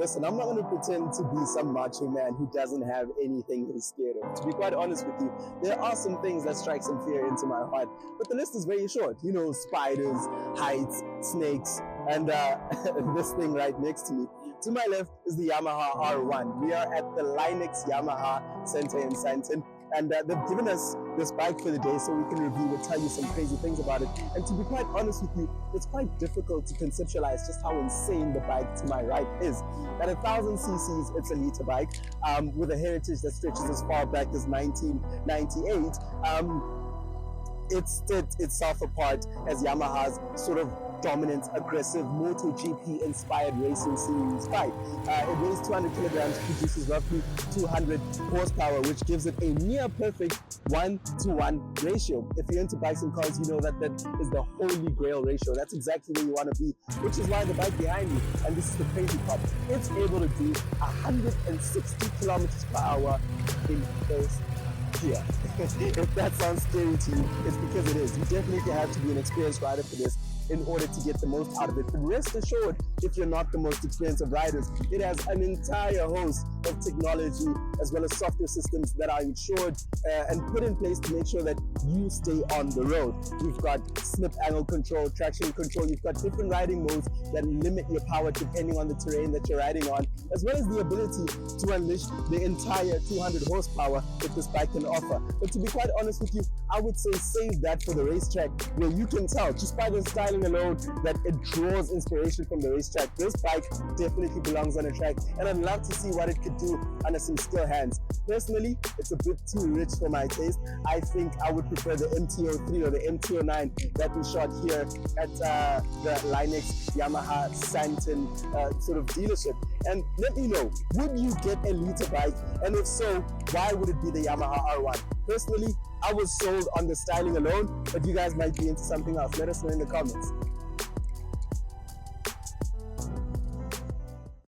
Listen, I'm not going to pretend to be some macho man who doesn't have anything he's scared of. To be quite honest with you, there are some things that strike some fear into my heart, but the list is very short. You know, spiders, heights, snakes, and this thing right next to me. To my left is the Yamaha R1. We are at the Linux Yamaha Center in Sandton, and they've given us this bike for the day so we can review and tell you some crazy things about it. And to be quite honest with you, it's quite difficult to conceptualize just how insane the bike to my right is. At 1,000 cc's, it's a liter bike with a heritage that stretches as far back as 1998. It set itself apart as Yamaha's sort of dominant, aggressive, MotoGP inspired racing series bike. It weighs 200 kilograms, produces roughly 200 horsepower, which gives it a near perfect 1-to-1 ratio. If you're into bikes and cars, you know that is the holy grail ratio. That's exactly where you want to be, which is why the bike behind me, and this is the crazy part, it's able to do 160 kilometers per hour in first gear. If that sounds scary to you, it's because it is. You definitely have to be an experienced rider for this in order to get the most out of it. But rest assured, if you're not the most experienced of riders, it has an entire host of technology as well as software systems that are insured and put in place to make sure that you stay on the road. You've got slip angle control, traction control, you've got different riding modes that limit your power depending on the terrain that you're riding on, as well as the ability to unleash the entire 200 horsepower that this bike can offer. But to be quite honest with you, I would say save that for the racetrack, where you can tell just by the styling alone that it draws inspiration from the racetrack. This bike definitely belongs on a track, and I'd love to see what it could do under some skill hands. Personally, it's a bit too rich for my taste. I think I would prefer the MT-03 or the MT-09 that we shot here at the Linux Yamaha Sandton sort of dealership. And let me know, would you get a liter bike? And if so, why would it be the Yamaha R1? Personally, I was sold on the styling alone, but you guys might be into something else. Let us know in the comments.